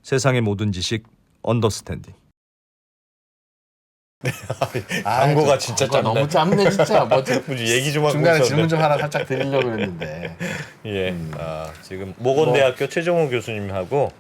세상의 모든 지식 언더스탠딩. 광고가 진짜 짧네. 너무 짧네 진짜. 뭐 얘기 좀 하고 중간에 있었는데. 질문 좀 하나 살짝 드리려고 그랬는데. 예. 지금 모건대학교 최정호 교수님하고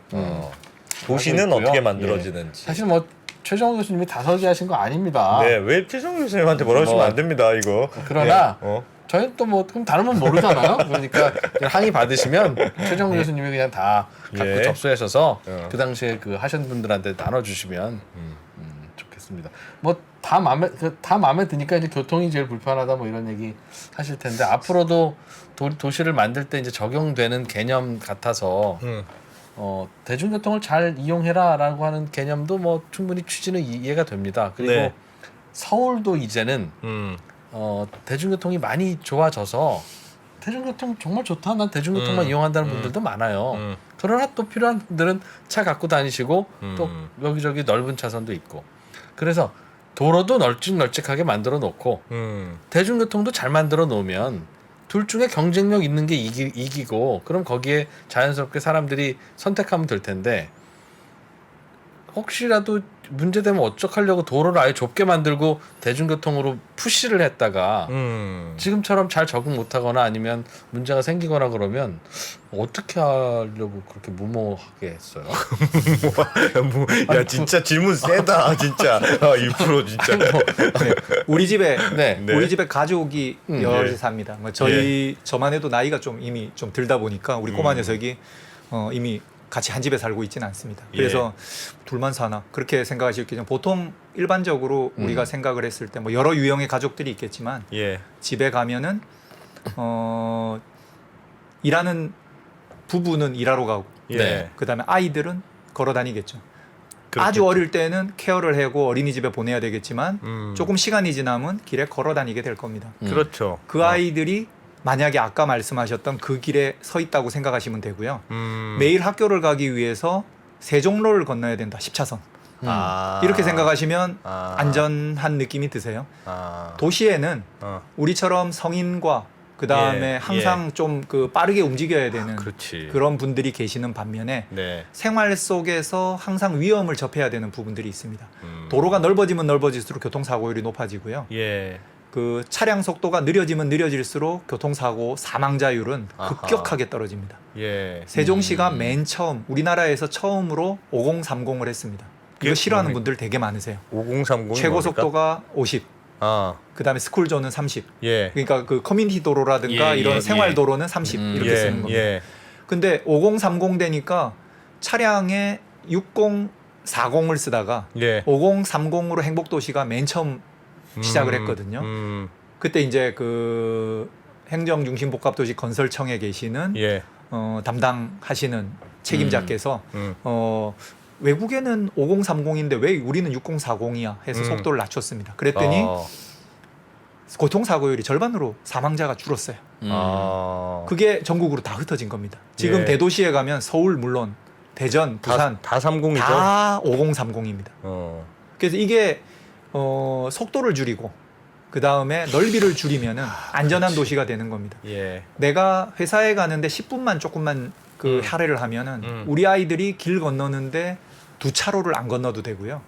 도시는 있고요. 어떻게 만들어지는지. 사실 뭐 최정호 교수님이 다 설계하신 거 아닙니다. 네, 왜 최정호 교수님한테 뭐라 하시면 안 됩니다, 이거. 그러나 예. 저희는 또 뭐 그럼 다른 건 모르잖아요. 그러니까 항의 받으시면 최정호 교수님이 그냥 다 갖고 예. 접수하셔서 그 당시에 그 하신 분들한테 나눠주시면 좋겠습니다. 뭐 다 마음에 드니까 이제 교통이 제일 불편하다 뭐 이런 얘기 하실 텐데 앞으로도 도시를 만들 때 이제 적용되는 개념 같아서 대중교통을 잘 이용해라라고 하는 개념도 뭐 충분히 취지는 이해가 됩니다. 그리고 네. 서울도 이제는 대중교통이 많이 좋아져서 대중교통 정말 좋다. 난 대중교통만 이용한다는 분들도 많아요. 그러나 또 필요한 분들은 차 갖고 다니시고 또 여기저기 넓은 차선도 있고 그래서 도로도 널찍널찍하게 만들어 놓고 대중교통도 잘 만들어 놓으면 둘 중에 경쟁력 있는 게 이기고 그럼 거기에 자연스럽게 사람들이 선택하면 될 텐데 혹시라도 문제되면 어떡하려고 도로를 아예 좁게 만들고 대중교통으로 푸시를 했다가 지금처럼 잘 적응 못하거나 아니면 문제가 생기거나 그러면 어떻게 하려고 그렇게 무모하게 했어요? 야, 진짜 질문 세다, 진짜. 1% 진짜. 우리 집에 네. 우리 집에 가족이 여럿이 예. 삽니다. 뭐 저만 해도 나이가 좀 이미 좀 들다 보니까 우리 꼬마 녀석이 이미 같이 한 집에 살고 있지는 않습니다. 그래서 둘만 사나 그렇게 생각하실 경우 보통 일반적으로 우리가 생각을 했을 때 뭐 여러 유형의 가족들이 있겠지만 예. 집에 가면은 일하는 부부는 일하러 가고 예. 그다음에 아이들은 걸어 다니겠죠. 그렇겠죠. 아주 어릴 때는 케어를 하고 어린이집에 보내야 되겠지만 조금 시간이 지나면 길에 걸어 다니게 될 겁니다. 그렇죠. 그 아이들이 만약에 아까 말씀하셨던 그 길에 서 있다고 생각하시면 되고요. 매일 학교를 가기 위해서 세종로를 건너야 된다. 10차선. 이렇게 생각하시면 안전한 느낌이 드세요. 도시에는 우리처럼 성인과 그 다음에 예, 항상 좀 그 빠르게 움직여야 되는 그렇지. 그런 분들이 계시는 반면에 네. 생활 속에서 항상 위험을 접해야 되는 부분들이 있습니다. 도로가 넓어지면 넓어질수록 교통사고율이 높아지고요. 예. 그 차량 속도가 느려지면 느려질수록 교통사고 사망자율은 급격하게 떨어집니다. 예. 세종시가 맨 처음 우리나라에서 처음으로 5030을 했습니다. 이거 싫어하는 뭡니까? 분들 되게 많으세요. 5030. 최고 속도가 50, 그다음에 스쿨존은 30. 예. 그러니까 그 커뮤니티 도로라든가 예, 이런 예, 생활 예. 도로는 30 이렇게 쓰는 겁니다. 예. 근데 5030 되니까 차량에 6040을 쓰다가 예. 5030으로 행복도시가 맨 처음 시작을 했거든요. 그때 이제 그 행정중심복합도시 건설청에 계시는 예. 담당하시는 책임자께서 외국에는 5030인데 왜 우리는 6040이야 해서 속도를 낮췄습니다. 그랬더니 교통사고율이 절반으로 사망자가 줄었어요. 그게 전국으로 다 흩어진 겁니다. 지금 예. 대도시에 가면 서울 물론 대전, 부산 다 30이죠. 다 5030입니다. 그래서 이게 속도를 줄이고 그 다음에 넓이를 줄이면은 안전한 도시가 되는 겁니다. 예. 내가 회사에 가는데 10분만 조금만 그 할애를 하면은 우리 아이들이 길 건너는데 2차로를 안 건너도 되고요.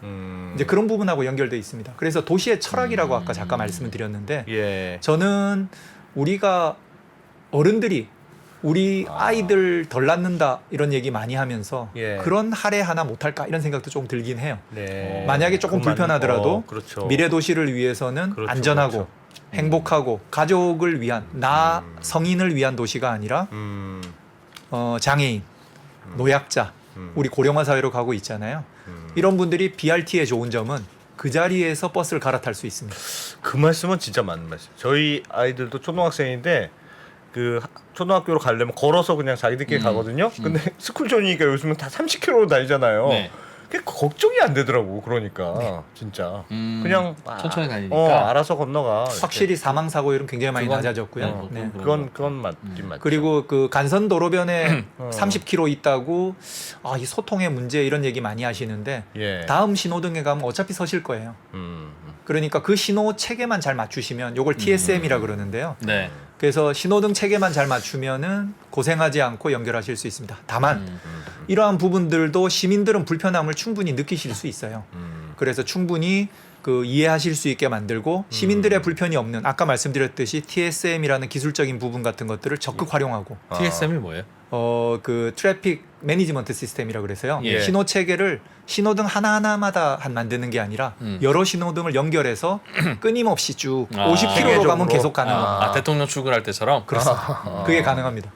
이제 그런 부분하고 연결돼 있습니다. 그래서 도시의 철학이라고 아까 잠깐 말씀을 드렸는데 예. 저는 우리가 어른들이 우리 아이들 덜 낳는다 이런 얘기 많이 하면서 예. 그런 할애 하나 못할까 이런 생각도 좀 들긴 해요. 네. 만약에 조금 그건 불편하더라도 그렇죠. 미래 도시를 위해서는 그렇죠, 안전하고 그렇죠. 행복하고 가족을 위한 나 성인을 위한 도시가 아니라 장애인, 노약자, 우리 고령화 사회로 가고 있잖아요. 이런 분들이 BRT의 좋은 점은 그 자리에서 버스를 갈아탈 수 있습니다. 그 말씀은 진짜 맞는 말씀. 저희 아이들도 초등학생인데 그 초등학교로 가려면 걸어서 그냥 자기들끼리 가거든요. 근데 스쿨존이니까 요즘은 다 30km로 다니잖아요. 네. 그게 걱정이 안 되더라고. 그러니까 진짜 그냥 천천히 다니니까. 알아서 건너가. 확실히 사망 사고율은 굉장히 많이 그건- 낮아졌고요. 네. 그건 맞긴 맞죠. 그리고 그 간선 도로변에 30km 있다고 이 소통의 문제 이런 얘기 많이 하시는데 예. 다음 신호등에 가면 어차피 서실 거예요. 그러니까 그 신호 체계만 잘 맞추시면 요걸 TSM이라 그러는데요. 네. 그래서 신호등 체계만 잘 맞추면은 고생하지 않고 연결하실 수 있습니다. 다만 이러한 부분들도 시민들은 불편함을 충분히 느끼실 수 있어요. 그래서 충분히 그 이해하실 수 있게 만들고 시민들의 불편이 없는 아까 말씀드렸듯이 TSM이라는 기술적인 부분 같은 것들을 적극 활용하고 TSM이 뭐예요? 그 트래픽 매니지먼트 시스템이라 그래서요. 예. 신호 체계를 신호등 하나하나마다 만드는 게 아니라 여러 신호등을 연결해서 끊임없이 쭉 50km로 가면 계속 가능합니다. 대통령 출근할 때처럼. 그렇습니다. 그게 가능합니다.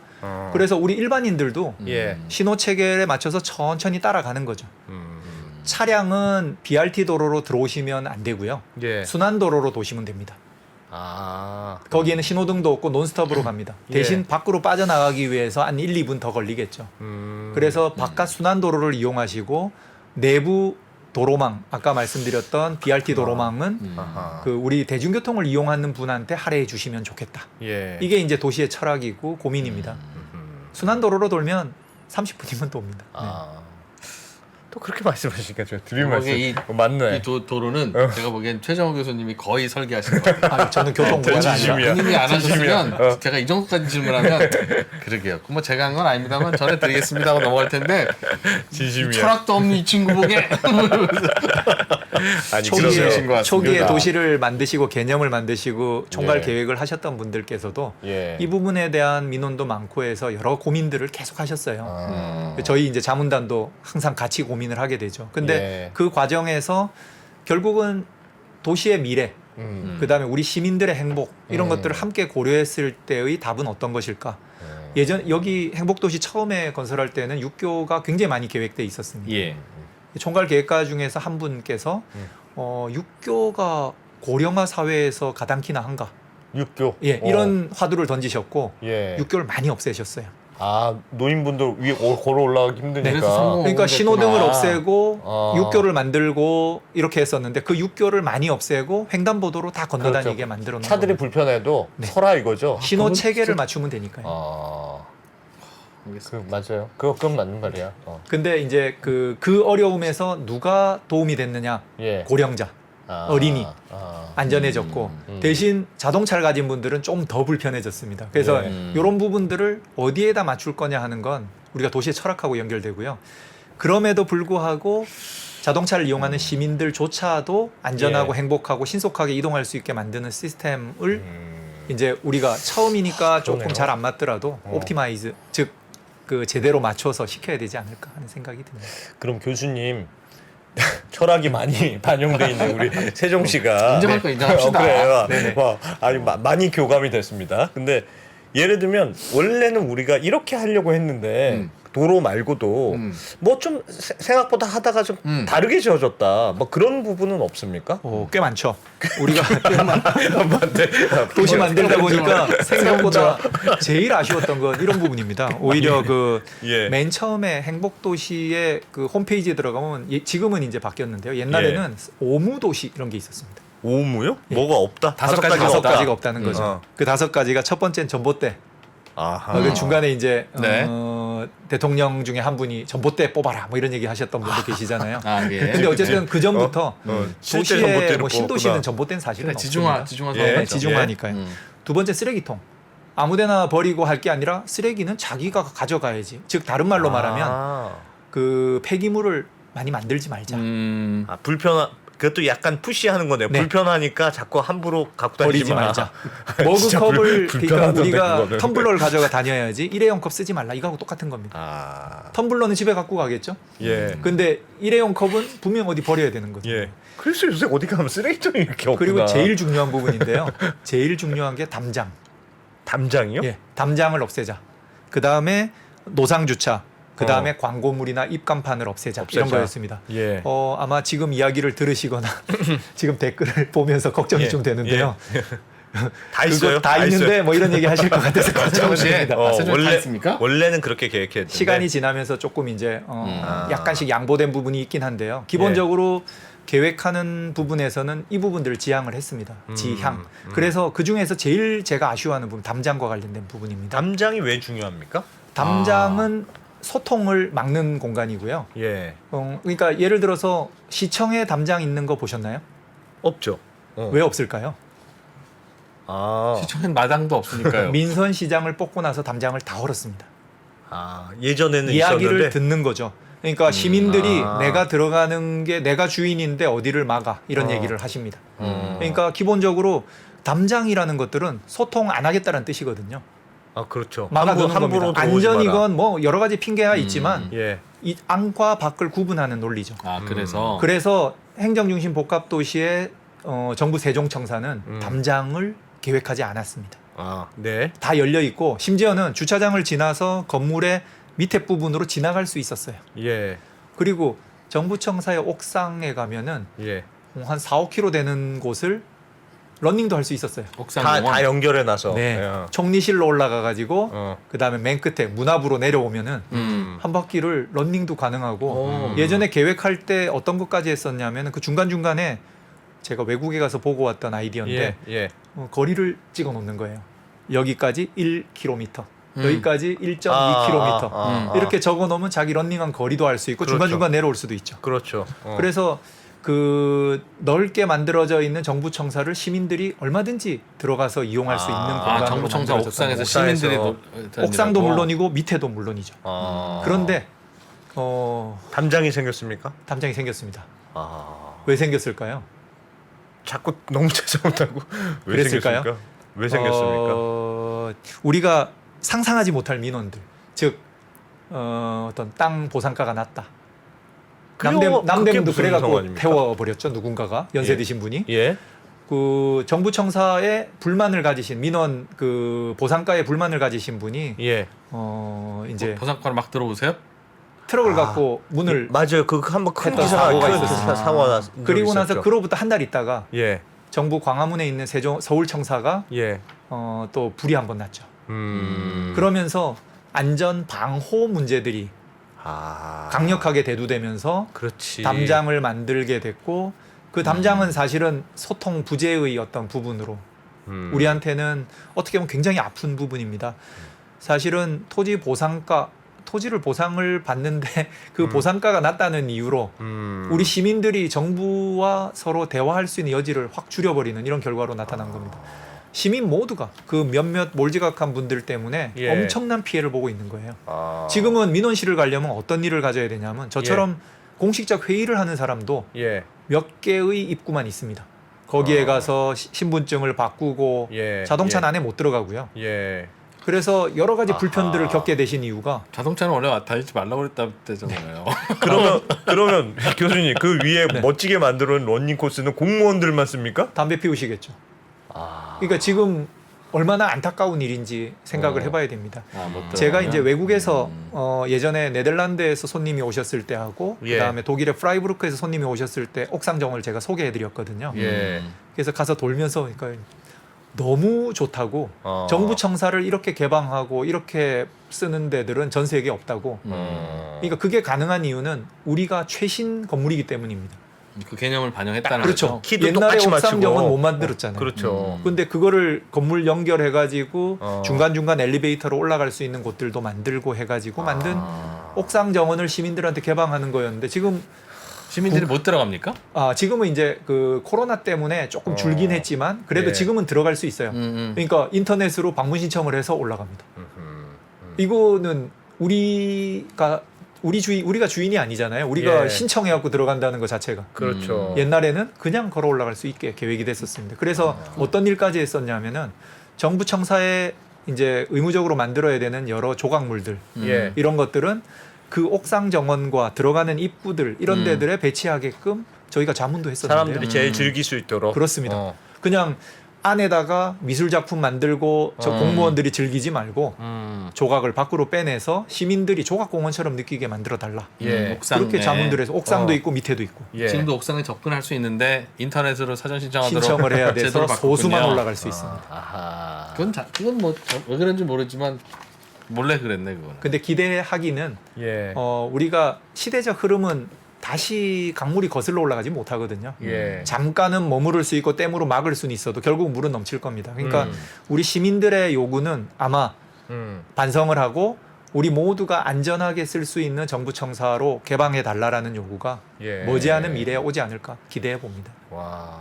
그래서 우리 일반인들도 예. 신호 체계에 맞춰서 천천히 따라가는 거죠. 차량은 BRT 도로로 들어오시면 안 되고요. 예. 순환 도로로 도시면 됩니다. 아. 거기에는 신호등도 없고 논스톱으로 갑니다. 대신 예. 밖으로 빠져나가기 위해서 한 1, 2분 더 걸리겠죠. 그래서 바깥 순환 도로를 이용하시고 내부 도로망 아까 말씀드렸던 BRT 도로망은 아하. 그 우리 대중교통을 이용하는 분한테 할애해 주시면 좋겠다. 예. 이게 이제 도시의 철학이고 고민입니다. 순환 도로로 돌면 30분이면 또 옵니다. 네. 또 그렇게 말씀하시니까 제가 드릴 거기에 말씀 맞네. 이 도로는 제가 보기엔 최정호 교수님이 거의 설계하신 것 같아요. 아, 저는 교통부가 아니라 진심이야. 본인이 안 진심이야. 하셨으면 제가 이 정도까지 질문하면 그러게요. 뭐 제가 한 건 아닙니다만 전해드리겠습니다 하고 넘어갈 텐데 진심이야. 철학도 없는 이 친구 보게 아니 그러신 것 그러세요. 같습니다. 초기에 도시를 만드시고 개념을 만드시고 총괄 예. 계획을 하셨던 분들께서도 예. 이 부분에 대한 민원도 많고 해서 여러 고민들을 계속 하셨어요. 아. 저희 이제 자문단도 항상 같이 고민을 하게 되죠. 근데 예. 그 과정에서 결국은 도시의 미래, 그다음에 우리 시민들의 행복 이런 것들을 함께 고려했을 때의 답은 어떤 것일까? 예전 여기 행복도시 처음에 건설할 때는 육교가 굉장히 많이 계획돼 있었습니다. 예. 총괄 계획가 중에서 한 분께서 육교가 고령화 사회에서 가당키나 한가? 육교. 예, 이런 화두를 던지셨고 예. 육교를 많이 없애셨어요. 아 노인분들 위에 걸어 올라가기 힘드니까. 그래서 성공- 그러니까 됐구나. 신호등을 없애고 아. 육교를 만들고 이렇게 했었는데 그 육교를 많이 없애고 횡단보도로 다 건너다니게 그렇죠. 만들어 놓은 차들이 거예요. 불편해도 네. 서라 이거죠. 신호 체계를 맞추면 되니까요. 아. 그 맞아요. 그건 맞는 말이야. 근데 이제 그 어려움에서 누가 도움이 됐느냐? 예. 고령자, 아. 어린이. 아. 안전해졌고 대신 자동차를 가진 분들은 좀 더 불편해졌습니다. 그래서 예. 이런 부분들을 어디에다 맞출 거냐 하는 건 우리가 도시의 철학하고 연결되고요. 그럼에도 불구하고 자동차를 이용하는 시민들조차도 안전하고 예. 행복하고 신속하게 이동할 수 있게 만드는 시스템을 이제 우리가 처음이니까 조금 그러네요. 잘 안 맞더라도 옵티마이즈 즉 그 제대로 맞춰서 시켜야 되지 않을까 하는 생각이 듭니다. 그럼 교수님 철학이 많이 반영돼 있는 우리 세종 씨가 인정할 거 인정합시다. 그래요. 네네. 와, 아니 많이 교감이 됐습니다. 근데 예를 들면 원래는 우리가 이렇게 하려고 했는데 도로 말고도 뭐 좀 생각보다 하다가 좀 다르게 지어졌다. 뭐 그런 부분은 없습니까? 꽤 많죠. 우리가 도시 만들다 보니까 생각보다 제일 아쉬웠던 건 이런 부분입니다. 오히려 그 예. 맨 처음에 행복도시의 그 홈페이지에 들어가면 지금은 이제 바뀌었는데요. 옛날에는 오무도시 이런 게 있었습니다. 오무요? 뭐가 없다? 다섯 가지가 다섯 없다. 가지가 없다는 거죠. 어. 그 다섯 가지가 첫 번째는 전봇대. 아하. 그 중간에 이제 네. 대통령 중에 한 분이 전봇대 뽑아라 뭐 이런 얘기 하셨던 분도 계시잖아요. 아, 예. 근데 어쨌든 그 전부터 실제 도시에 전봇대를 뭐 신도시는 뽑았구나. 전봇대는 사실은 그래, 지중화 없습니다. 사업 예, 네, 지중화니까요. 두 번째 쓰레기통. 아무데나 버리고 할 게 아니라 쓰레기는 자기가 가져가야지. 즉 다른 말로 말하면 그 폐기물을 많이 만들지 말자. 아, 그것도 약간 푸시하는 거네요. 네. 불편하니까 자꾸 함부로 갖고 다니지 버리지 말자. 진짜 머그컵을 그러니까 불편하던데, 우리가 그거는. 텀블러를 가져가 다녀야지 일회용 컵 쓰지 말라. 이거하고 똑같은 겁니다. 아, 텀블러는 집에 갖고 가겠죠. 예, 근데 일회용 컵은 분명 어디 버려야 되는 거죠. 예. 그래서 요새 어디 가면 쓰레기통이 이렇게 없구나. 그리고 제일 중요한 부분인데요. 제일 중요한 게 담장. 담장이요? 예, 담장을 없애자. 그 다음에 노상 주차. 그 다음에 광고물이나 입간판을 없애자. 이런 거였습니다. 예. 아마 지금 이야기를 들으시거나 지금 댓글을 보면서 걱정이 예, 좀 되는데요. 다 있어요. 다 있는데 있어요. 뭐 이런 얘기 하실 것 같아서 걱정이 됩니다. 세종 다 있습니까? 원래는 그렇게 계획했는데 시간이 지나면서 조금 이제 약간씩 양보된 부분이 있긴 한데요. 기본적으로 계획하는 부분에서는 이 부분들을 지향을 했습니다. 지향. 그래서 그 중에서 제일 제가 아쉬워하는 부분 담장과 관련된 부분입니다. 담장이 왜 중요합니까? 담장은 소통을 막는 공간이고요. 예, 그러니까 예를 들어서 시청에 담장 있는 거 보셨나요? 없죠. 왜 없을까요? 시청엔 마당도 없으니까요. 민선 시장을 뽑고 나서 담장을 다 헐었습니다. 예전에는 이야기를 있었는데 듣는 거죠. 그러니까 시민들이 아. 내가 들어가는 게 내가 주인인데 어디를 막아 이런 얘기를 하십니다. 그러니까 기본적으로 담장이라는 것들은 소통 안 하겠다는 뜻이거든요. 그렇죠. 막아두는 함부로 겁니다. 들어오지 마라. 안전이건 뭐 여러 가지 핑계가 있지만 예. 이 안과 밖을 구분하는 논리죠. 그래서 행정중심 복합도시의 정부 세종청사는 담장을 계획하지 않았습니다. 네. 다 열려 있고 심지어는 주차장을 지나서 건물의 밑에 부분으로 지나갈 수 있었어요. 예. 그리고 정부청사의 옥상에 가면은 예. 한 4-5km 되는 곳을 러닝도 할 수 있었어요. 다 연결해 놔서. 네. 예. 총리실로 올라가 가지고 그다음에 맨 끝에 문 앞으로 내려오면은 한 바퀴를 러닝도 가능하고 예전에 계획할 때 어떤 것까지 했었냐면 그 중간중간에 제가 외국에 가서 보고 왔던 아이디어인데 예. 거리를 찍어 놓는 거예요. 여기까지 1km. 여기까지 1.2km. 이렇게 적어 놓으면 자기 러닝한 거리도 알 수 있고 그렇죠. 중간중간 내려올 수도 있죠. 그렇죠. 그래서 그 넓게 만들어져 있는 정부청사를 시민들이 얼마든지 들어가서 이용할 수 있는 공간으로 정부청사 만들어졌다는 옥상에서 거죠. 시민들이 옥상도 물론이고 밑에도 물론이죠. 그런데 담장이 생겼습니까? 담장이 생겼습니다. 왜 생겼을까요? 자꾸 너무 죄송하다고. 왜 그랬을까요? 생겼습니까? 왜 생겼습니까? 우리가 상상하지 못할 민원들, 즉 어떤 땅 보상가가 낮다. 남대문도 무슨 그래갖고 상관입니까? 태워버렸죠. 누군가가 연세 드신 분이. 예. 그 정부청사에 불만을 가지신 민원 그 보상가에 불만을 가지신 분이 예. 이제 보상가로 막 들어오세요? 트럭을 갖고 문을 맞아요. 그 한번 큰 했던 기사가 사고가 큰 있었습니다. 사고가 났. 그리고 나서 그로부터 한 달 있다가 예. 정부 광화문에 있는 서울청사가 예. 또 불이 한 번 났죠. 음. 그러면서 안전 방호 문제들이 강력하게 대두되면서 그렇지. 담장을 만들게 됐고 그 담장은 사실은 소통 부재의 어떤 부분으로 우리한테는 어떻게 보면 굉장히 아픈 부분입니다. 사실은 토지를 보상을 받는데 그 보상가가 낮다는 이유로 우리 시민들이 정부와 서로 대화할 수 있는 여지를 확 줄여버리는 이런 결과로 나타난 겁니다. 시민 모두가 그 몇몇 몰지각한 분들 때문에 예. 엄청난 피해를 보고 있는 거예요. 지금은 민원실을 가려면 어떤 일을 가져야 되냐면 저처럼 공식적 회의를 하는 사람도 예. 몇 개의 입구만 있습니다. 거기에 가서 신분증을 바꾸고 예. 자동차는 안에 못 들어가고요. 예. 그래서 여러 가지 불편들을 겪게 되신 이유가 자동차는 원래 다니지 말라고 그랬다잖아요. 그러면 교수님 그 위에 멋지게 만들어 놓은 러닝 코스는 공무원들만 씁니까? 담배 피우시겠죠. 그러니까 지금 얼마나 안타까운 일인지 생각을 해봐야 됩니다. 제가 이제 외국에서 예전에 네덜란드에서 손님이 오셨을 때 하고 예. 그다음에 독일의 프라이부르크에서 손님이 오셨을 때 옥상정원을 제가 소개해드렸거든요. 예. 그래서 가서 돌면서 그러니까 너무 좋다고 정부청사를 이렇게 개방하고 이렇게 쓰는 데들은 전 세계에 없다고. 그러니까 그게 가능한 이유는 우리가 최신 건물이기 때문입니다. 그 개념을 반영했다는 그렇죠. 거죠. 키도 옛날에 똑같이 옥상정원 맞추고. 못 만들었잖아요. 그렇죠. 근데 그거를 건물 연결해가지고 중간중간 엘리베이터로 올라갈 수 있는 곳들도 만들고 해가지고 만든 옥상 정원을 시민들한테 개방하는 거였는데 지금 시민들이 못 들어갑니까? 지금은 이제 그 코로나 때문에 조금 줄긴 했지만 그래도 예. 지금은 들어갈 수 있어요. 그러니까 인터넷으로 방문 신청을 해서 올라갑니다. 이거는 우리가 주인이 아니잖아요. 우리가 예. 신청해갖고 들어간다는 것 자체가. 그렇죠. 옛날에는 그냥 걸어 올라갈 수 있게 계획이 됐었습니다. 그래서 어떤 일까지 했었냐면은 정부 청사에 이제 의무적으로 만들어야 되는 여러 조각물들 예. 이런 것들은 그 옥상 정원과 들어가는 입구들 이런 데들에 배치하게끔 저희가 자문도 했었는데요. 사람들이 제일 즐길 수 있도록. 그렇습니다. 그냥 안에다가 미술 작품 만들고 저 공무원들이 즐기지 말고 조각을 밖으로 빼내서 시민들이 조각공원처럼 느끼게 만들어 달라. 예. 옥상에. 그렇게 자문들 해서 옥상도 있고 밑에도 있고 예. 지금도 옥상에 접근할 수 있는데 인터넷으로 사전 신청하도록 신청을 해야 돼서 제도를 바꿨군요. 소수만 올라갈 수 있습니다. 아하. 그건 뭐 왜 그런지 모르지만 몰래 그랬네 그거는. 근데 기대하기는 예. 우리가 시대적 흐름은 다시 강물이 거슬러 올라가지 못하거든요. 예. 잠깐은 머무를 수 있고 댐으로 막을 수는 있어도 결국 물은 넘칠 겁니다. 그러니까 우리 시민들의 요구는 아마 반성을 하고 우리 모두가 안전하게 쓸 수 있는 정부청사로 개방해 달라라는 요구가 예. 머지않은 미래에 오지 않을까 기대해 봅니다. 와.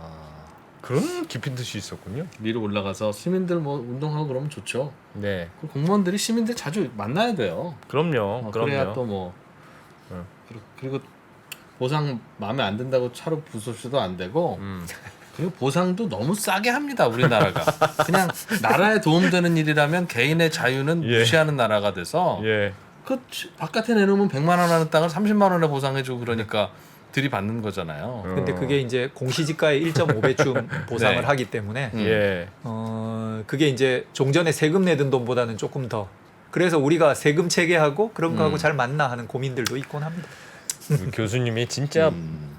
그런 깊은 뜻이 있었군요. 위로 올라가서 시민들 뭐 운동하고 그러면 좋죠. 네, 그 공무원들이 시민들 자주 만나야 돼요. 그럼요. 그래야 또 뭐 그리고 보상 마음에 안 든다고 차로 부숴도 안 되고 그리고 보상도 너무 싸게 합니다. 우리나라가 그냥 나라에 도움되는 일이라면 개인의 자유는 예. 무시하는 나라가 돼서 예, 그 바깥에 내놓으면 100만 원 하는 땅을 30만 원에 보상해주고 그러니까 들이받는 거잖아요. 근데 그게 이제 공시지가의 1.5배쯤 보상을 네. 하기 때문에 예, 그게 이제 종전에 세금 내던 돈보다는 조금 더 그래서 우리가 세금 체계하고 그런 거하고 잘 맞나 하는 고민들도 있곤 합니다. 그 교수님이 진짜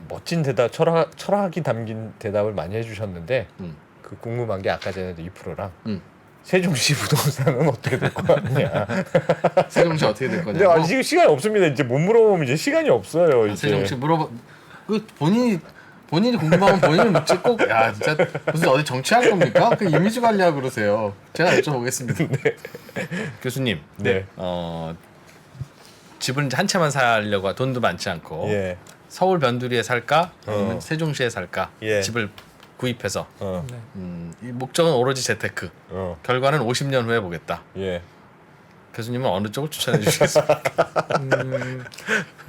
멋진 대답, 철학이 담긴 대답을 많이 해주셨는데 그 궁금한 게 아까 전에도 2%랑 세종시 부동산은 어떻게 될 것 같냐. 세종시 어떻게 될 근데 거냐고. 아직 시간이 없습니다. 이제 못 물어보면 이제 시간이 없어요. 이제. 세종시 물어봐. 그 본인이 궁금하면 본인이 묻지 꼭. 야 진짜 무슨 어디 정치할 겁니까? 그 이미지 관리하고 그러세요. 제가 여쭤보겠습니다. 네. 교수님. 네. 집을 한 채만 사려고 돈도 많지 않고 예. 서울 변두리에 살까 아니면 세종시에 살까 예. 집을 구입해서 네. 이 목적은 오로지 재테크. 결과는 50년 후에 보겠다. 예. 교수님은 어느 쪽을 추천해 주시겠습니까?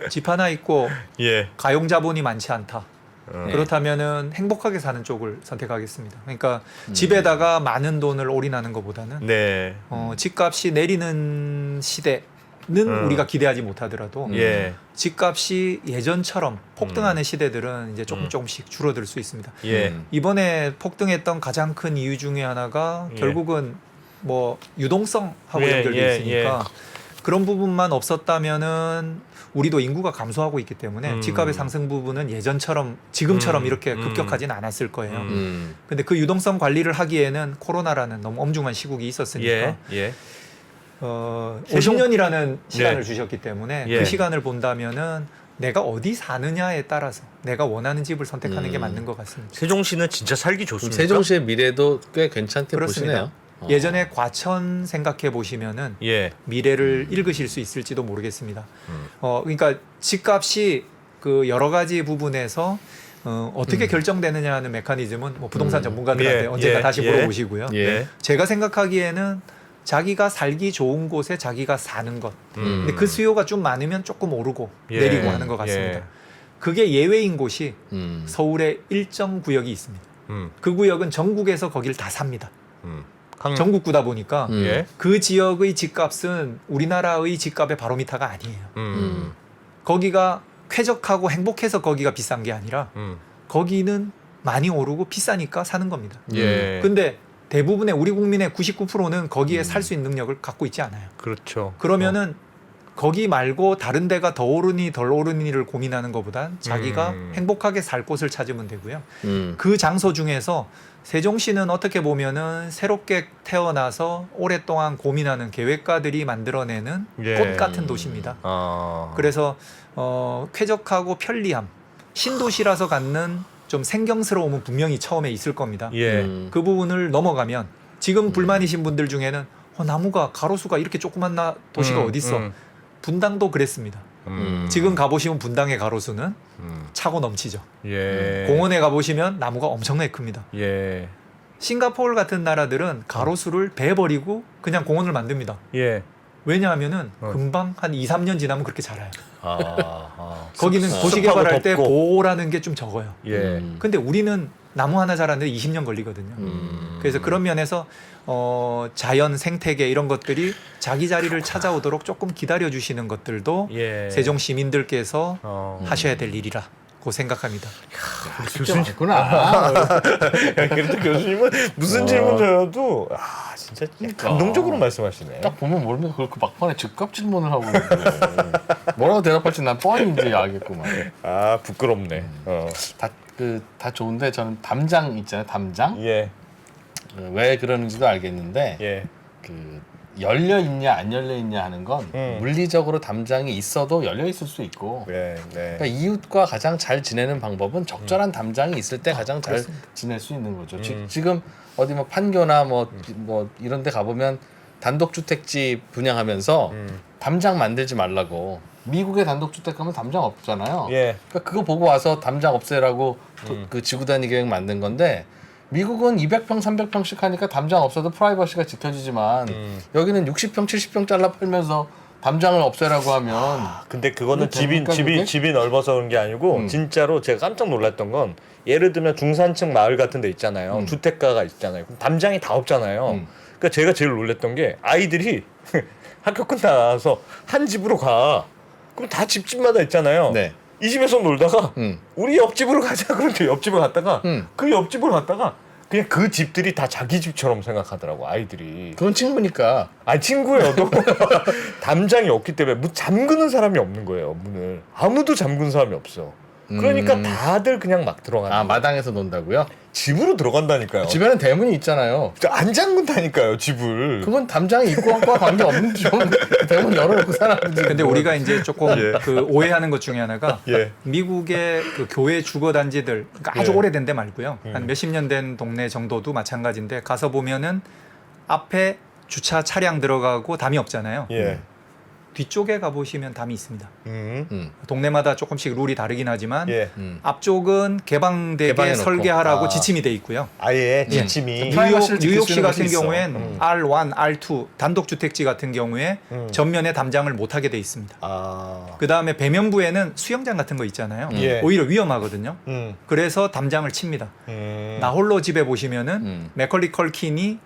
집 하나 있고 예. 가용 자본이 많지 않다. 네. 그렇다면은 행복하게 사는 쪽을 선택하겠습니다. 그러니까 집에다가 많은 돈을 올인하는 것보다는 네. 집값이 내리는 시대는 우리가 기대하지 못하더라도 예. 집값이 예전처럼 폭등하는 시대들은 이제 조금씩 줄어들 수 있습니다. 예. 이번에 폭등했던 가장 큰 이유 중에 하나가 예. 결국은 뭐 유동성하고 예, 연결돼 예, 있으니까 그런 부분만 없었다면은 우리도 인구가 감소하고 있기 때문에 집값의 상승 부분은 예전처럼 지금처럼 이렇게 급격하지는 않았을 거예요. 근데 그 유동성 관리를 하기에는 코로나라는 너무 엄중한 시국이 있었으니까 예. 예. 50년이라는 시간을 네. 주셨기 때문에 예. 그 시간을 본다면은 내가 어디 사느냐에 따라서 내가 원하는 집을 선택하는 게 맞는 것 같습니다. 세종시는 진짜 살기 좋습니까? 세종시의 미래도 꽤 괜찮게 그렇습니다. 보시네요. 예전에 과천 생각해 보시면은 예. 미래를 읽으실 수 있을지도 모르겠습니다. 그러니까 집값이 그 여러 가지 부분에서 어떻게 결정되느냐 하는 메커니즘은 뭐 부동산 전문가들한테 예, 언젠가 예, 다시 예. 물어보시고요. 예. 제가 생각하기에는 자기가 살기 좋은 곳에 자기가 사는 것. 근데 그 수요가 좀 많으면 조금 오르고 예. 내리고 하는 것 같습니다. 예. 그게 예외인 곳이 음. 서울의 일정 구역이 있습니다. 음. 그 구역은 전국에서 거길 다 삽니다. 강... 전국구다 보니까 예. 그 지역의 집값은 우리나라의 집값의 바로미터가 아니에요. 거기가 쾌적하고 행복해서 거기가 비싼 게 아니라 거기는 많이 오르고 비싸니까 사는 겁니다. 예. 근데 대부분의 우리 국민의 99%는 거기에 살 수 있는 능력을 갖고 있지 않아요. 그렇죠. 그러면은 거기 말고 다른 데가 더 오르니 덜 오르니를 고민하는 것보단 자기가 행복하게 살 곳을 찾으면 되고요. 그 장소 중에서 세종시는 어떻게 보면은 새롭게 태어나서 오랫동안 고민하는 계획가들이 만들어내는 예. 꽃 같은 도시입니다. 그래서 쾌적하고 편리함, 신도시라서 갖는 좀 생경스러움은 분명히 처음에 있을 겁니다. 예. 그 부분을 넘어가면 지금 불만이신 분들 중에는 나무가 가로수가 이렇게 조그만 도시가 어디 있어? 분당도 그랬습니다. 지금 가보시면 분당의 가로수는 차고 넘치죠. 예. 공원에 가보시면 나무가 엄청나게 큽니다. 예. 싱가포르 같은 나라들은 가로수를 베버리고 그냥 공원을 만듭니다. 예. 왜냐하면은 금방 한 2, 3년 지나면 그렇게 자라요. 거기는 습하고 도시 개발할 때 덥고. 보호라는 게 좀 적어요. 예. 근데 우리는 나무 하나 자라는데 20년 걸리거든요. 그래서 그런 면에서 자연 생태계 이런 것들이 자기 자리를 찾아오도록 조금 기다려 주시는 것들도 예. 세종 시민들께서 하셔야 될 일이라고 생각합니다. 교수님 있구나. 그래도 교수님은 무슨 질문 줘도 진짜 감동적으로 말씀하시네. 딱 보면 모르면 그렇게 막판에 즉각 질문을 하고 있는데 뭐라고 대답할지 난 뻔히 이제 알겠구만. 부끄럽네. 다 좋은데 저는 담장 있잖아요. 담장. 예. 왜 그러는지도 알겠는데 예. 그 열려 있냐 안 열려 있냐 하는 건 물리적으로 담장이 있어도 열려 있을 수 있고 네. 네. 그러니까 이웃과 가장 잘 지내는 방법은 적절한 담장이 있을 때 가장 잘 그렇습니다. 지낼 수 있는 거죠. 지금 어디 뭐 판교나 뭐 이런 데 가보면 단독주택지 분양하면서 담장 만들지 말라고. 미국의 단독주택 가면 담장 없잖아요. 예. 그러니까 그거 보고 와서 담장 없애라고 그 지구단위 계획 만든 건데 미국은 200평, 300평씩 하니까 담장 없어도 프라이버시가 지켜지지만 여기는 60평, 70평 잘라 팔면서 담장을 없애라고 하면 근데 그거는 그게 됩니까, 그게? 집이 넓어서 그런 게 아니고 진짜로 제가 깜짝 놀랐던 건 예를 들면 중산층 마을 같은 데 있잖아요. 주택가가 있잖아요. 그럼 담장이 다 없잖아요. 그러니까 제가 제일 놀랐던 게 아이들이 학교 끝나서 한 집으로 가. 그럼 다 집집마다 있잖아요. 네. 이 집에서 놀다가 우리 옆집으로 가자. 그런데 옆집을 갔다가 그 옆집으로 갔다가 그냥 그 집들이 다 자기 집처럼 생각하더라고 아이들이. 그건 친구니까. 아니 친구여도 담장이 없기 때문에 문 잠그는 사람이 없는 거예요. 문을 아무도 잠근 사람이 없어. 그러니까 다들 그냥 막 들어가는 아 거예요. 마당에서 논다고요? 집으로 들어간다니까요. 집에는 대문이 있잖아요. 안 잠근다니까요 집을. 그건 담장이 있고 한과 관계 없는 좀 대문 열어놓고 살았는지. 근데 우리가 이제 조금 예. 그 오해하는 것 중에 하나가 예. 미국의 그 교회 주거 단지들 그러니까 아주 예. 오래된 데 말고요. 한 몇십 년 된 동네 정도도 마찬가지인데 가서 보면은 앞에 주차 차량 들어가고 담이 없잖아요. 예. 뒤쪽에 가보시면 담이 있습니다. 음. 동네마다 조금씩 룰이 다르긴 하지만 예. 앞쪽은 개방되게 개방해놓고. 설계하라고 아. 지침이 돼 있고요. 아예 지침이. 예. 프라이버시를 지킬 수 뉴욕시 있는 같은 곳이 있어. 경우엔 R1, R2 단독주택지 같은 경우에 전면에 담장을 못하게 돼 있습니다. 아. 그 다음에 배면부에는 수영장 같은 거 있잖아요. 예. 오히려 위험하거든요. 음. 그래서 담장을 칩니다. 음. 나홀로 집에 보시면은 맥컬리 컬킨이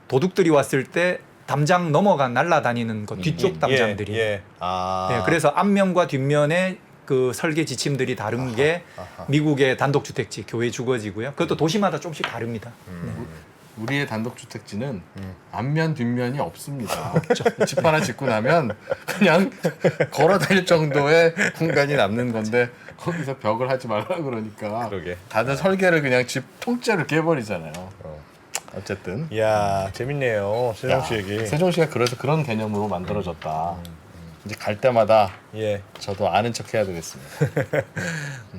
도둑들이 왔을 때 담장 넘어가 날아다니는 거 뒤쪽 담장들이. 예. 아. 네, 그래서 앞면과 뒷면에 그 설계 지침들이 다른 게 미국의 단독주택지, 교회 주거지고요. 그것도 도시마다 조금씩 다릅니다. 네. 우리의 단독주택지는 앞면 뒷면이 없습니다. 집 하나 짓고 나면 그냥 걸어 다닐 정도의 공간이 남는 건데 거기서 벽을 하지 말라 그러니까 그러게. 다들 설계를 그냥 집 통째로 깨버리잖아요. 어쨌든 야 재밌네요 세정 씨 얘기. 세종시가 그래서 그런 개념으로 만들어졌다. 이제 갈 때마다 예. 저도 아는 척 해야 되겠습니다.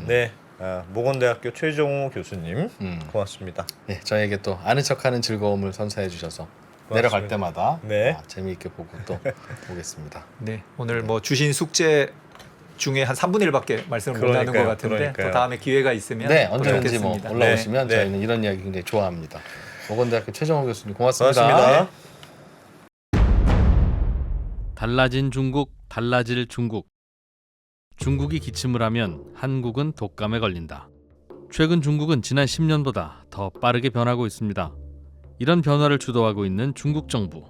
네. 아, 모건대학교 최종호 교수님 고맙습니다. 예, 저에게 또 아는 척하는 즐거움을 선사해 주셔서 내려갈 때마다 네. 재미있게 보고 또 보겠습니다. 네, 오늘 뭐 주신 숙제 중에 한 3분의 1밖에 말씀을 못 하는 것 그러니까요, 같은데 그러니까요. 또 다음에 기회가 있으면 네, 또 언제든지 뭐 뵙겠습니다. 올라오시면 네, 네. 저희는 이런 이야기 굉장히 좋아합니다. 모건대학교 최정호 교수님 고맙습니다. 고맙습니다. 달라진 중국, 달라질 중국. 중국이 기침을 하면 한국은 독감에 걸린다. 최근 중국은 지난 10년보다 더 빠르게 변하고 있습니다. 이런 변화를 주도하고 있는 중국 정부.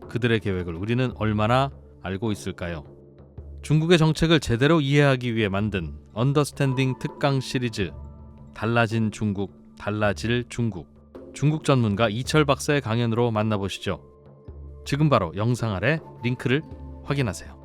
그들의 계획을 우리는 얼마나 알고 있을까요? 중국의 정책을 제대로 이해하기 위해 만든 언더스탠딩 특강 시리즈 달라진 중국, 달라질 중국. 중국 전문가 이철 박사의 강연으로 만나보시죠. 지금 바로 영상 아래 링크를 확인하세요.